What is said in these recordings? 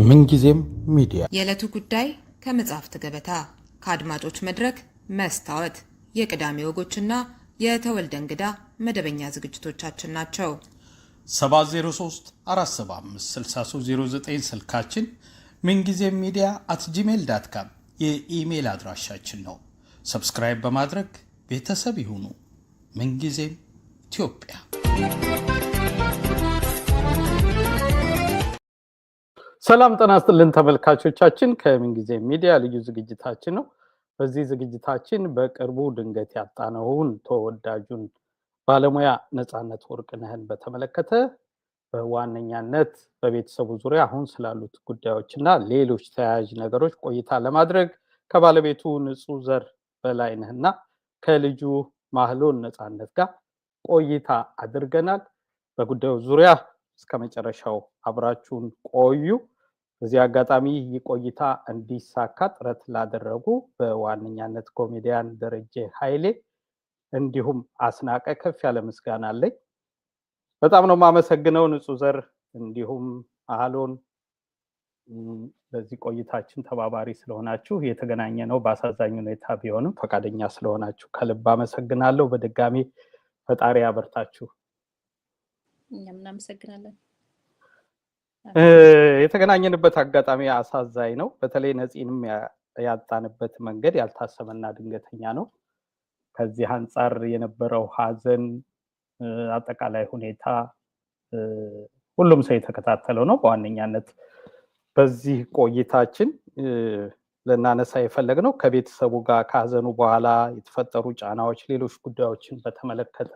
ምንጊዜም ሚዲያ የዕለቱ ጉዳይ ከመጽሐፍት ገበታ ከአድማጮች መድረክ መስታወት የቅዳሜ ወጎችና የተወልደ እንግዳ መደበኛ ዝግጅቶቻችን ናቸው። 703 475 6309 ስልካችን ምንጊዜም ሚዲያ@gmail.com የኢሜል አድራሻችን ነው። ሰብስክራይብ በማድረግ ቤተሰብ ይሁኑ። ምንጊዜም ኢትዮጵያ። ሰላም ጤና ይስጥልን ተመልካቾቻችን፣ ከምንጊዜም ሚዲያ ልዩ ዝግጅታችን ነው። በዚህ ዝግጅታችን በቅርቡ ድንገት ያጣነውን ተወዳጁን ባለሙያ ነፃነት ወርቅነህን በተመለከተ በዋነኛነት በቤተሰቡ ዙሪያ አሁን ስላሉት ጉዳዮችና ሌሎች ተያያዥ ነገሮች ቆይታ ለማድረግ ከባለቤቱ ንጹህ ዘር በላይነህና ከልጁ ማህሎን ነፃነት ጋር ቆይታ አድርገናል። በጉዳዩ ዙሪያ እስከ መጨረሻው አብራችሁን ቆዩ። በዚህ አጋጣሚ ቆይታ እንዲሳካ ጥረት ላደረጉ በዋነኛነት ኮሜዲያን ደረጀ ኃይሌ እንዲሁም አስናቀ ከፍ ያለ ምስጋና አለኝ። በጣም ነው የማመሰግነው ንጹህ ዘር እንዲሁም አህሎን በዚህ ቆይታችን ተባባሪ ስለሆናችሁ። የተገናኘ ነው በአሳዛኝ ሁኔታ ቢሆንም ፈቃደኛ ስለሆናችሁ ከልብ አመሰግናለሁ። በድጋሚ ፈጣሪ ያበርታችሁ። እኛም እናመሰግናለን። የተገናኘንበት አጋጣሚ አሳዛኝ ነው። በተለይ ነፂንም ያጣንበት መንገድ ያልታሰበና ድንገተኛ ነው። ከዚህ አንጻር የነበረው ሀዘን አጠቃላይ ሁኔታ ሁሉም ሰው የተከታተለው ነው። በዋነኛነት በዚህ ቆይታችን ልናነሳ የፈለግነው ከቤተሰቡ ጋር ከሀዘኑ በኋላ የተፈጠሩ ጫናዎች፣ ሌሎች ጉዳዮችን በተመለከተ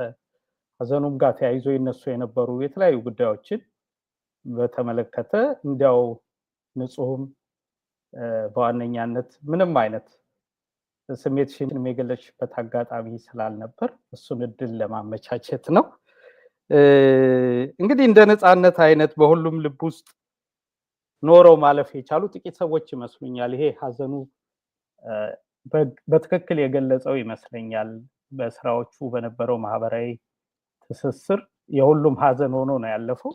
ሀዘኑም ጋር ተያይዞ ይነሱ የነበሩ የተለያዩ ጉዳዮችን በተመለከተ እንዲያው ንጹህም በዋነኛነት ምንም አይነት ስሜትሽን የገለጽሽበት አጋጣሚ ስላልነበር እሱን እድል ለማመቻቸት ነው። እንግዲህ እንደ ነፃነት አይነት በሁሉም ልብ ውስጥ ኖረው ማለፍ የቻሉ ጥቂት ሰዎች ይመስሉኛል። ይሄ ሀዘኑ በትክክል የገለጸው ይመስለኛል። በስራዎቹ በነበረው ማህበራዊ ትስስር የሁሉም ሀዘን ሆኖ ነው ያለፈው።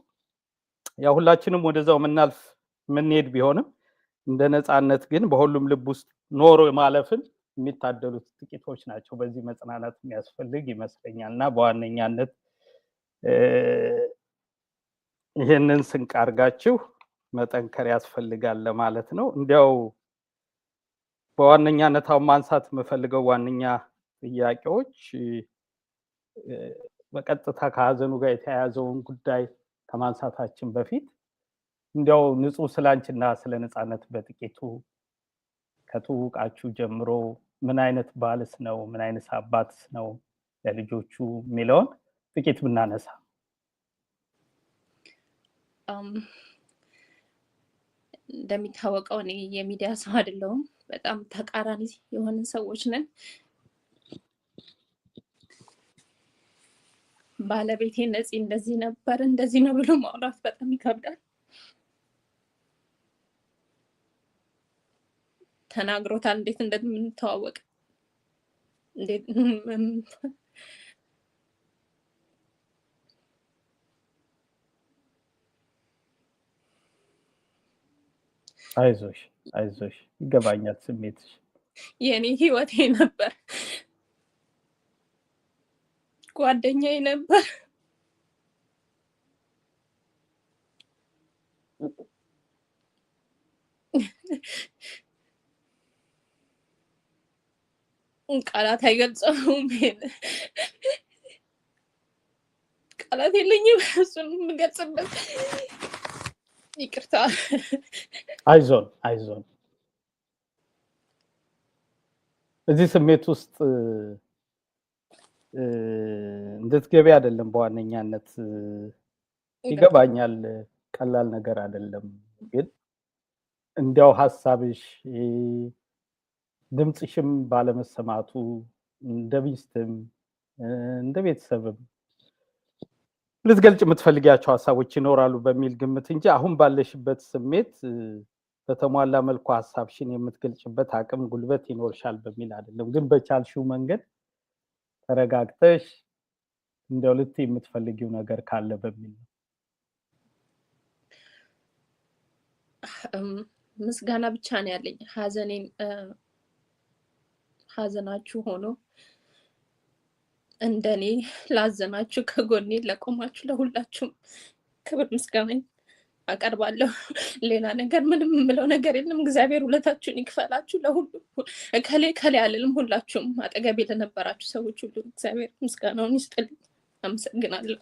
ያው ሁላችንም ወደዛው ምናልፍ ምንሄድ ቢሆንም እንደ ነፃነት ግን በሁሉም ልብ ውስጥ ኖሮ ማለፍን የሚታደሉት ጥቂቶች ናቸው። በዚህ መጽናናት የሚያስፈልግ ይመስለኛል እና በዋነኛነት ይህንን ስንቅ አድርጋችሁ መጠንከር ያስፈልጋል ለማለት ነው። እንዲያው በዋነኛነት አሁን ማንሳት የምፈልገው ዋነኛ ጥያቄዎች በቀጥታ ከሀዘኑ ጋር የተያያዘውን ጉዳይ ከማንሳታችን በፊት እንዲያው ንጹህ ስላንችና ስለ ነፃነት በጥቂቱ ከትውውቃችሁ ጀምሮ ምን አይነት ባልስ ነው፣ ምን አይነት አባትስ ነው ለልጆቹ የሚለውን ጥቂት ብናነሳ። እንደሚታወቀው እኔ የሚዲያ ሰው አይደለሁም። በጣም ተቃራኒ የሆንን ሰዎች ነን። ባለቤቴ ነፂ እንደዚህ ነበር እንደዚህ ነው ብሎ ማውራት በጣም ይከብዳል። ተናግሮታል እንዴት እንደምንተዋወቅ እንዴት አይዞሽ ይገባኛል ስሜትሽ። የኔ ህይወቴ ነበር፣ ጓደኛዬ ነበር። ቃላት አይገልጸውም። ቃላት የለኝም እሱን የምገልጽበት። ይቅርታ። አይዞን እዚህ ስሜት ውስጥ እንድትገቢ አይደለም በዋነኛነት ይገባኛል። ቀላል ነገር አይደለም። ግን እንዲያው ሀሳብሽ ድምፅሽም ባለመሰማቱ እንደ ሚስትም እንደ ቤተሰብም ልትገልጭ የምትፈልጊያቸው ሀሳቦች ይኖራሉ በሚል ግምት እንጂ አሁን ባለሽበት ስሜት በተሟላ መልኩ ሀሳብሽን የምትገልጭበት አቅም ጉልበት ይኖርሻል በሚል አይደለም። ግን በቻልሽው መንገድ ተረጋግተሽ እንደው ልትይ የምትፈልጊው ነገር ካለ በሚል ነው። ምስጋና ብቻ ነው ያለኝ። ሀዘናችሁ ሆኖ እንደኔ ላዘናችሁ ከጎኔ ለቆማችሁ ለሁላችሁም ክብር ምስጋና አቀርባለሁ። ሌላ ነገር ምንም የምለው ነገር የለም። እግዚአብሔር ውለታችሁን ይክፈላችሁ። ለሁሉ ከሌ አልልም። ሁላችሁም አጠገቤ ለነበራችሁ ሰዎች ሁሉ እግዚአብሔር ምስጋናውን ይስጥልኝ። አመሰግናለሁ።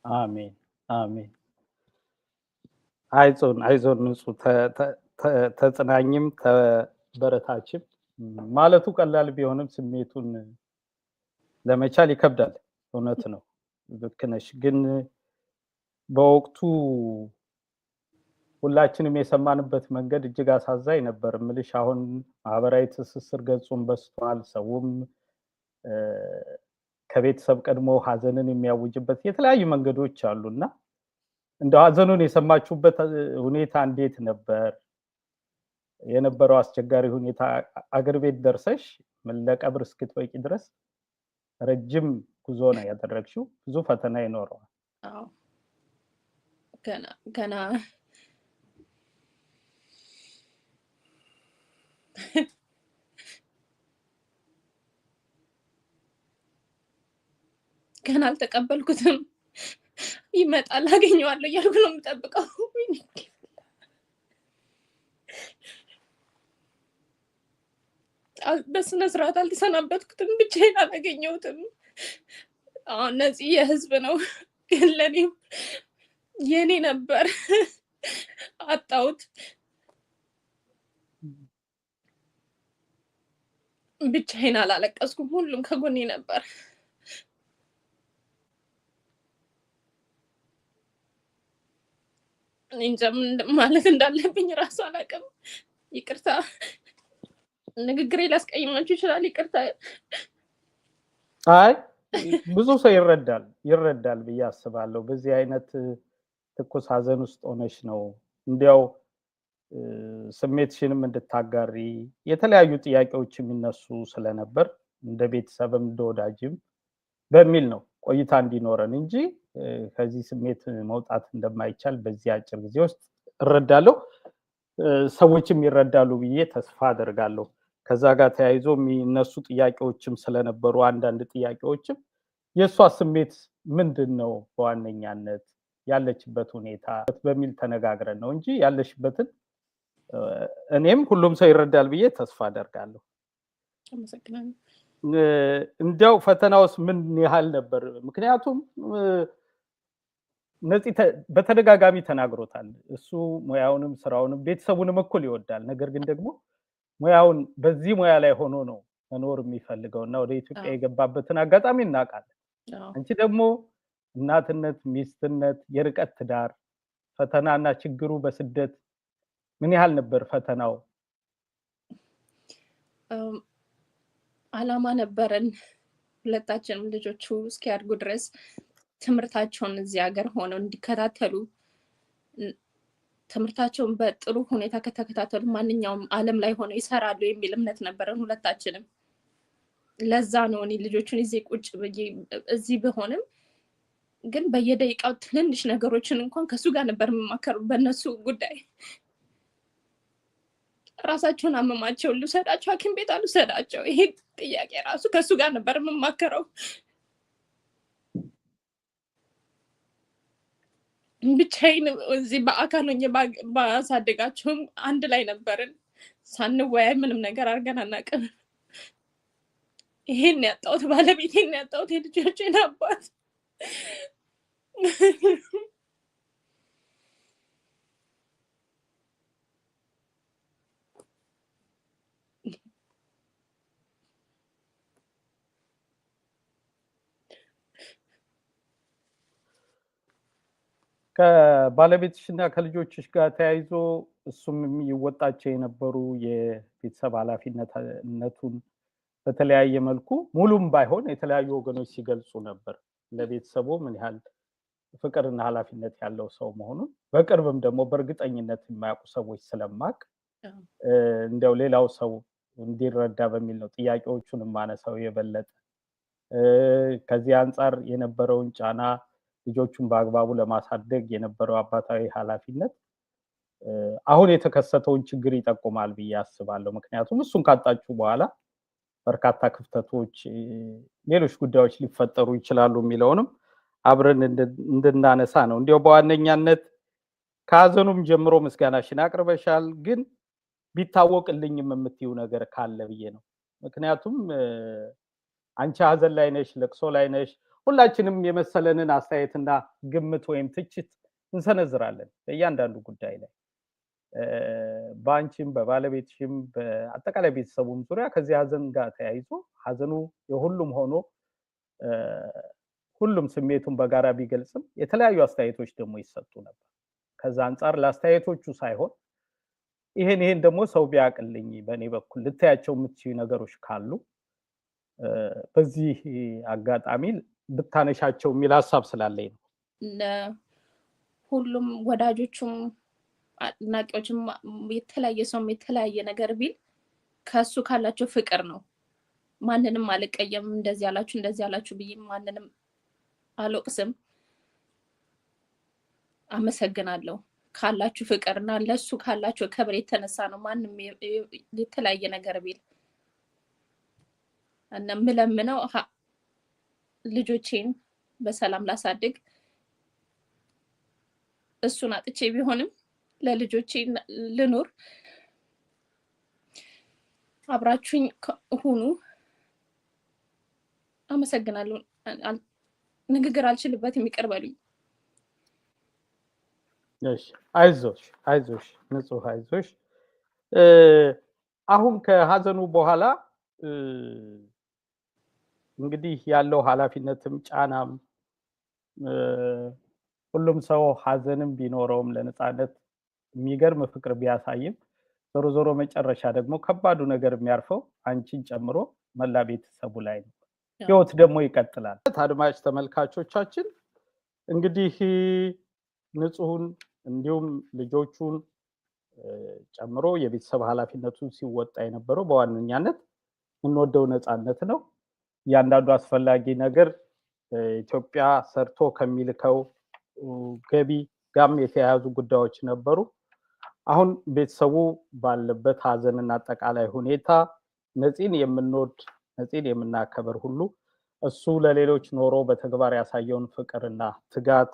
አሜን አሜን። አይዞን ንጹህ ተጽናኝም ተበረታችም ማለቱ ቀላል ቢሆንም ስሜቱን ለመቻል ይከብዳል። እውነት ነው፣ ልክ ነሽ። ግን በወቅቱ ሁላችንም የሰማንበት መንገድ እጅግ አሳዛኝ ነበር። ምልሽ አሁን ማህበራዊ ትስስር ገጹን በስቷል። ሰውም ከቤተሰብ ቀድሞ ሀዘንን የሚያውጅበት የተለያዩ መንገዶች አሉና እንደው ሀዘኑን የሰማችሁበት ሁኔታ እንዴት ነበር? የነበረው አስቸጋሪ ሁኔታ አገር ቤት ደርሰሽ ለቀብር እስክትበቂ ድረስ ረጅም ጉዞ ነው ያደረግሽው። ብዙ ፈተና ይኖረዋል። አዎ ገና አልተቀበልኩትም። ይመጣል አገኘዋለሁ እያልኩ ነው የምጠብቀው። በስነ ስርዓት አልተሰናበትኩትም። ብቻዬን አላገኘሁትም። አሁን እነዚህ የህዝብ ነው፣ ግን ለኔም የኔ ነበር። አጣሁት። ብቻዬን አላለቀስኩም። ሁሉም ከጎኔ ነበር። እንጃ ማለት እንዳለብኝ ራሱ አላውቅም። ይቅርታ፣ ንግግሬ ላስቀይማችሁ ይችላል። ይቅርታ። አይ ብዙ ሰው ይረዳል ብዬ አስባለሁ። በዚህ አይነት ትኩስ ሀዘን ውስጥ ሆነሽ ነው እንዲያው ስሜትሽንም እንድታጋሪ የተለያዩ ጥያቄዎች የሚነሱ ስለነበር እንደ ቤተሰብም እንደ ወዳጅም በሚል ነው ቆይታ እንዲኖረን እንጂ ከዚህ ስሜት መውጣት እንደማይቻል በዚህ አጭር ጊዜ ውስጥ እረዳለሁ። ሰዎችም ይረዳሉ ብዬ ተስፋ አደርጋለሁ። ከዛ ጋር ተያይዞ የሚነሱ ጥያቄዎችም ስለነበሩ አንዳንድ ጥያቄዎችም የእሷ ስሜት ምንድን ነው በዋነኛነት ያለችበት ሁኔታ በሚል ተነጋግረን ነው እንጂ ያለሽበትን እኔም ሁሉም ሰው ይረዳል ብዬ ተስፋ አደርጋለሁ። እንዲያው ፈተናውስ ምን ያህል ነበር? ምክንያቱም ነፂ በተደጋጋሚ ተናግሮታል። እሱ ሙያውንም ስራውንም ቤተሰቡንም እኩል ይወዳል። ነገር ግን ደግሞ ሙያውን በዚህ ሙያ ላይ ሆኖ ነው መኖር የሚፈልገው እና ወደ ኢትዮጵያ የገባበትን አጋጣሚ እናውቃለን። አንቺ ደግሞ እናትነት፣ ሚስትነት፣ የርቀት ትዳር ፈተናና ችግሩ በስደት ምን ያህል ነበር ፈተናው? አላማ ነበረን ሁለታችንም ልጆቹ እስኪያድጉ ድረስ ትምህርታቸውን እዚህ ሀገር ሆነው እንዲከታተሉ፣ ትምህርታቸውን በጥሩ ሁኔታ ከተከታተሉ ማንኛውም ዓለም ላይ ሆነው ይሰራሉ የሚል እምነት ነበረን ሁለታችንም። ለዛ ነው እኔ ልጆቹን ቁጭ ብዬ እዚህ ብሆንም ግን በየደቂቃው ትንንሽ ነገሮችን እንኳን ከሱ ጋር ነበር የምማከሩ በእነሱ ጉዳይ። ራሳቸውን አመማቸው፣ ልውሰዳቸው ሐኪም ቤት አልውሰዳቸው፣ ይሄ ጥያቄ ራሱ ከሱ ጋር ነበር የምማከረው። ብቻዬን እዚህ በአካል ሆኜ ባሳደጋቸውም አንድ ላይ ነበርን። ሳንወያይ ምንም ነገር አድርገን አናውቅም። ይሄን ያጣሁት ባለቤቴን ያጣሁት የልጆቼን አባት ከባለቤትሽና ከልጆችሽ ጋር ተያይዞ እሱም የሚወጣቸው የነበሩ የቤተሰብ ኃላፊነቱን በተለያየ መልኩ ሙሉም ባይሆን የተለያዩ ወገኖች ሲገልጹ ነበር። ለቤተሰቡ ምን ያህል ፍቅርና ኃላፊነት ያለው ሰው መሆኑን በቅርብም ደግሞ በእርግጠኝነት የማያውቁ ሰዎች ስለማቅ እንደው ሌላው ሰው እንዲረዳ በሚል ነው ጥያቄዎቹን ማነሳው የበለጠ። ከዚህ አንጻር የነበረውን ጫና ልጆቹን በአግባቡ ለማሳደግ የነበረው አባታዊ ኃላፊነት አሁን የተከሰተውን ችግር ይጠቁማል ብዬ አስባለሁ። ምክንያቱም እሱን ካጣችሁ በኋላ በርካታ ክፍተቶች፣ ሌሎች ጉዳዮች ሊፈጠሩ ይችላሉ የሚለውንም አብረን እንድናነሳ ነው። እንዲያው በዋነኛነት ከሀዘኑም ጀምሮ ምስጋናሽን አቅርበሻል፣ ግን ቢታወቅልኝም የምትይው ነገር ካለ ብዬ ነው። ምክንያቱም አንቺ ሀዘን ላይ ነሽ፣ ለቅሶ ላይ ነሽ። ሁላችንም የመሰለንን አስተያየትና ግምት ወይም ትችት እንሰነዝራለን በእያንዳንዱ ጉዳይ ላይ በአንቺም በባለቤትሽም በአጠቃላይ ቤተሰቡም ዙሪያ ከዚህ ሀዘን ጋር ተያይዞ ሀዘኑ የሁሉም ሆኖ ሁሉም ስሜቱን በጋራ ቢገልጽም የተለያዩ አስተያየቶች ደግሞ ይሰጡ ነበር። ከዛ አንጻር ለአስተያየቶቹ ሳይሆን ይሄን ደግሞ ሰው ቢያቅልኝ በእኔ በኩል ልታያቸው የምትችሉ ነገሮች ካሉ በዚህ አጋጣሚ ብታነሻቸው የሚል ሀሳብ ስላለኝ ነው። ሁሉም ወዳጆቹም አድናቂዎችም የተለያየ ሰውም የተለያየ ነገር ቢል ከሱ ካላቸው ፍቅር ነው። ማንንም አልቀየም፣ እንደዚህ ያላችሁ ብዬ ማንንም አልወቅስም። አመሰግናለሁ ካላችሁ ፍቅርና ለሱ ካላችሁ ክብር የተነሳ ነው። ማንም የተለያየ ነገር ቢል እና ምለምነው ልጆቼን በሰላም ላሳድግ እሱን አጥቼ ቢሆንም ለልጆቼ ልኑር። አብራችሁኝ ሁኑ። አመሰግናለሁ። ንግግር አልችልበትም፣ ይቅር በሉኝ። እሺ፣ አይዞሽ ንጹህ አይዞሽ። አሁን ከሀዘኑ በኋላ እንግዲህ ያለው ኃላፊነትም ጫናም ሁሉም ሰው ሀዘንም ቢኖረውም ለነፃነት የሚገርም ፍቅር ቢያሳይም ዞሮ ዞሮ መጨረሻ ደግሞ ከባዱ ነገር የሚያርፈው አንቺን ጨምሮ መላ ቤተሰቡ ላይ ነው። ህይወት ደግሞ ይቀጥላል። አድማጭ ተመልካቾቻችን እንግዲህ ንጹህን እንዲሁም ልጆቹን ጨምሮ የቤተሰብ ኃላፊነቱን ሲወጣ የነበረው በዋነኛነት የምንወደው ነፃነት ነው። እያንዳንዱ አስፈላጊ ነገር ኢትዮጵያ ሰርቶ ከሚልከው ገቢ ጋም የተያያዙ ጉዳዮች ነበሩ። አሁን ቤተሰቡ ባለበት ሀዘንና አጠቃላይ ሁኔታ ነፂን የምንወድ ነፂን የምናከበር ሁሉ እሱ ለሌሎች ኖሮ በተግባር ያሳየውን ፍቅርና ትጋት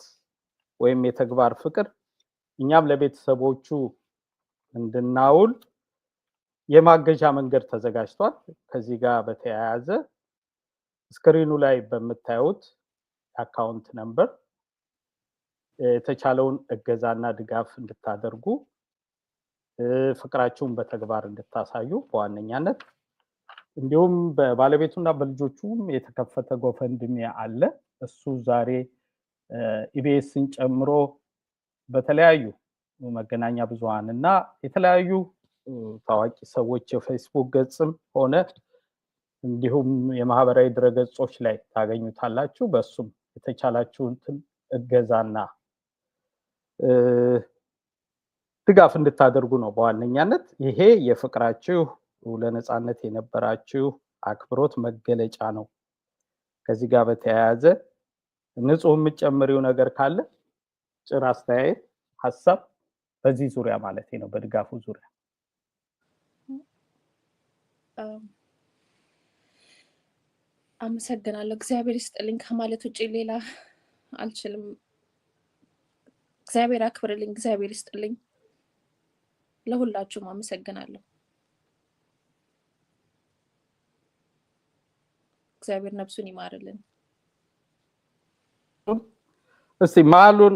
ወይም የተግባር ፍቅር እኛም ለቤተሰቦቹ እንድናውል የማገዣ መንገድ ተዘጋጅቷል። ከዚህ ጋር በተያያዘ ስክሪኑ ላይ በምታዩት አካውንት ነምበር የተቻለውን እገዛና ድጋፍ እንድታደርጉ ፍቅራችሁን በተግባር እንድታሳዩ በዋነኛነት እንዲሁም በባለቤቱና በልጆቹም የተከፈተ ጎፈንድሚ አለ። እሱ ዛሬ ኢቢኤስን ጨምሮ በተለያዩ መገናኛ ብዙሃንና የተለያዩ ታዋቂ ሰዎች የፌስቡክ ገጽም ሆነ እንዲሁም የማህበራዊ ድረገጾች ላይ ታገኙታላችሁ። በሱም የተቻላችሁን እገዛና ድጋፍ እንድታደርጉ ነው በዋነኛነት። ይሄ የፍቅራችሁ ለነፃነት የነበራችሁ አክብሮት መገለጫ ነው። ከዚህ ጋር በተያያዘ ንጹህ የምትጨምሪው ነገር ካለ ጭር አስተያየት፣ ሀሳብ በዚህ ዙሪያ ማለት ነው፣ በድጋፉ ዙሪያ። አመሰግናለሁ። እግዚአብሔር ይስጥልኝ ከማለት ውጭ ሌላ አልችልም። እግዚአብሔር አክብርልኝ፣ እግዚአብሔር ይስጥልኝ። ለሁላችሁም አመሰግናለሁ። እግዚአብሔር ነፍሱን ይማርልን። እስቲ መሀሉን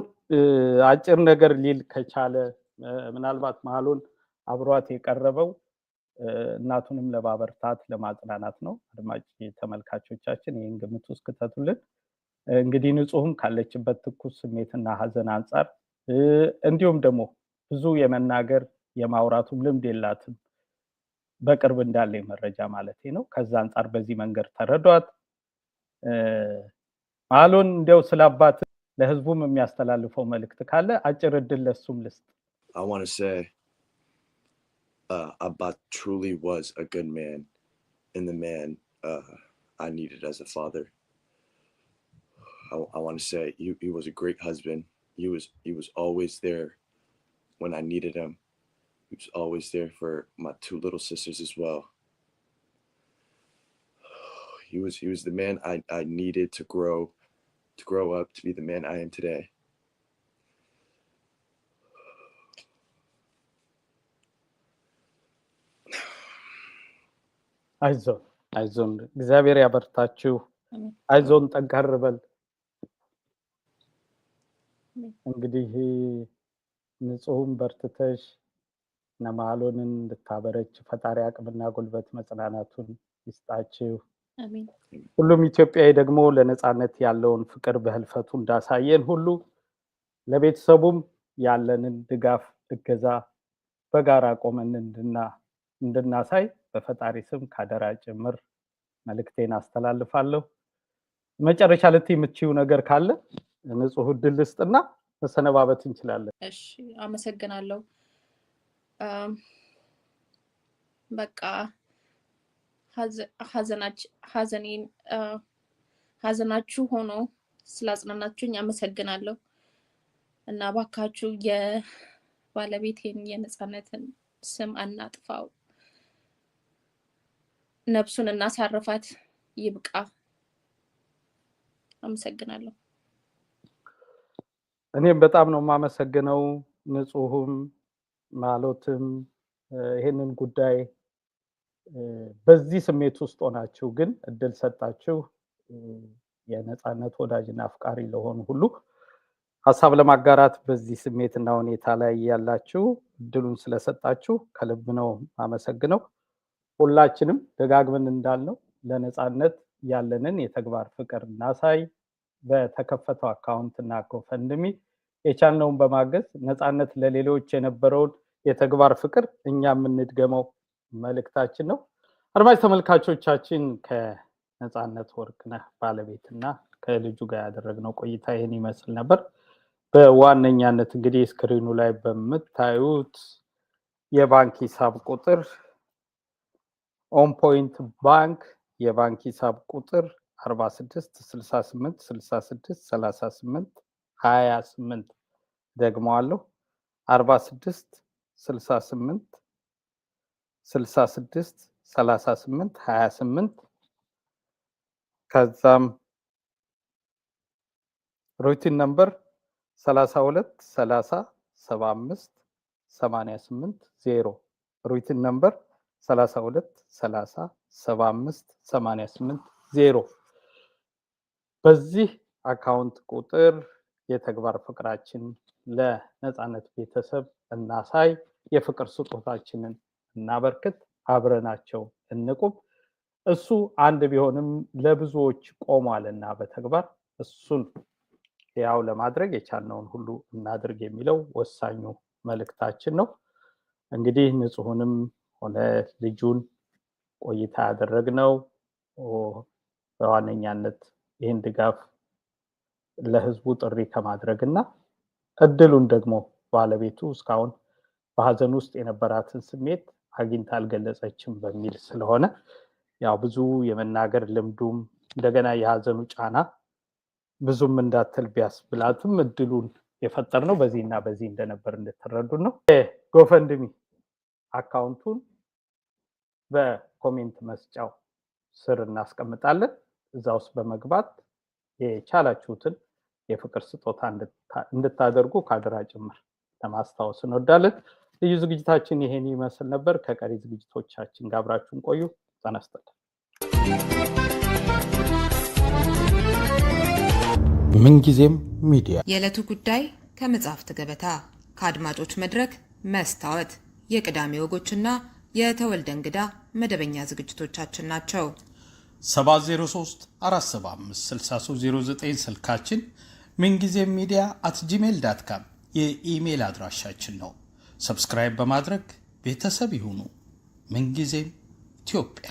አጭር ነገር ሊል ከቻለ ምናልባት መሀሉን አብሯት የቀረበው እናቱንም ለማበርታት ለማጽናናት ነው። አድማጭ ተመልካቾቻችን ይህን ግምት ውስጥ ከተቱልን። እንግዲህ ንጹህም ካለችበት ትኩስ ስሜትና ሀዘን አንጻር እንዲሁም ደግሞ ብዙ የመናገር የማውራቱም ልምድ የላትም፣ በቅርብ እንዳለ መረጃ ማለት ነው። ከዛ አንጻር በዚህ መንገድ ተረዷት። መሀሉን እንዲያው ስላባት ለህዝቡም የሚያስተላልፈው መልእክት ካለ አጭር እድል ለሱም ልስጥ። I want to say Abbat truly was a good man and the man I needed as a father. I want to say he was a great husband. He was always there when I needed him. He was always there for my 2 little sisters as well. He was the man I needed to grow up to be the man I am today. አይዞን እግዚአብሔር ያበርታችሁ። አይዞን ጠንከር በል። እንግዲህ ንጹህም በርትተሽ ነማሎንን እንድታበረች ፈጣሪ አቅምና ጉልበት መጽናናቱን ይስጣችሁ። አሜን። ሁሉም ኢትዮጵያዊ ደግሞ ለነጻነት ያለውን ፍቅር በህልፈቱ እንዳሳየን ሁሉ ለቤተሰቡም ያለንን ድጋፍ እገዛ በጋራ ቆመን እንድናሳይ በፈጣሪ ስም ካደራ ጭምር መልእክቴን አስተላልፋለሁ። መጨረሻ ልትይ የምትችይው ነገር ካለ ንጹህ ድል ልስጥና መሰነባበት እንችላለን። እሺ፣ አመሰግናለሁ። በቃ ሀዘናችሁ ሆኖ ስላጽናናችሁኝ አመሰግናለሁ እና ባካችሁ የባለቤቴን የነጻነትን ስም አናጥፋው፣ ነፍሱን እናሳርፋት፣ ይብቃ። አመሰግናለሁ። እኔም በጣም ነው የማመሰግነው። ንጹህም ማሎትም ይሄንን ጉዳይ በዚህ ስሜት ውስጥ ሆናችሁ ግን እድል ሰጣችሁ የነጻነት ወዳጅና አፍቃሪ ለሆኑ ሁሉ ሐሳብ ለማጋራት በዚህ ስሜትና ሁኔታ ላይ ያላችሁ እድሉን ስለሰጣችሁ ከልብ ነው ማመሰግነው። ሁላችንም ደጋግመን እንዳልነው ለነጻነት ያለንን የተግባር ፍቅር እናሳይ። በተከፈተው አካውንትና ጎፈንድሚ የቻልነውን በማገዝ ነጻነት ለሌሎች የነበረውን የተግባር ፍቅር እኛም እንድገመው መልእክታችን ነው። አድማጭ ተመልካቾቻችን ከነጻነት ወርቅነህ ባለቤትና ከልጁ ጋር ያደረግነው ቆይታ ይሄን ይመስል ነበር። በዋነኛነት እንግዲህ ስክሪኑ ላይ በምታዩት የባንክ ሂሳብ ቁጥር ኦን ፖይንት ባንክ የባንክ ሂሳብ ቁጥር 4668663828 ደግመዋለሁ 4668663828 ከዛም ሩቲን ነምበር 32307588 ሩቲን ነምበር 32307588 በዚህ አካውንት ቁጥር የተግባር ፍቅራችን ለነጻነት ቤተሰብ እናሳይ፣ የፍቅር ስጦታችንን እናበርክት፣ አብረናቸው እንቁም። እሱ አንድ ቢሆንም ለብዙዎች ቆሟልና በተግባር እሱን ያው ለማድረግ የቻልነውን ሁሉ እናድርግ የሚለው ወሳኙ መልእክታችን ነው። እንግዲህ ንጹህንም ሆነ ልጁን ቆይታ ያደረግነው በዋነኛነት ይህን ድጋፍ ለህዝቡ ጥሪ ከማድረግና እድሉን ደግሞ ባለቤቱ እስካሁን በሀዘን ውስጥ የነበራትን ስሜት አግኝታ አልገለጸችም በሚል ስለሆነ ያው ብዙ የመናገር ልምዱም እንደገና የሀዘኑ ጫና ብዙም እንዳትል ቢያስብላትም እድሉን የፈጠርነው በዚህና በዚህ እንደነበር እንድትረዱ ነው። ጎፈንድሚ አካውንቱን በኮሜንት መስጫው ስር እናስቀምጣለን። እዛ ውስጥ በመግባት የቻላችሁትን የፍቅር ስጦታ እንድታደርጉ ካደራ ጭምር ለማስታወስ እንወዳለን። ልዩ ዝግጅታችን ይሄን ይመስል ነበር። ከቀሪ ዝግጅቶቻችን ጋር አብራችሁን ቆዩ። ጤና ይስጥልኝ። ምንጊዜም ሚዲያ የዕለቱ ጉዳይ ከመጽሐፍት ገበታ ከአድማጮች መድረክ መስታወት የቅዳሜ ወጎችና የተወልደ እንግዳ መደበኛ ዝግጅቶቻችን ናቸው። 703-475-6309 ስልካችን፣ ምንጊዜም ሚዲያ @gmail.com የኢሜል አድራሻችን ነው። ሰብስክራይብ በማድረግ ቤተሰብ ይሁኑ። ምንጊዜም ኢትዮጵያ።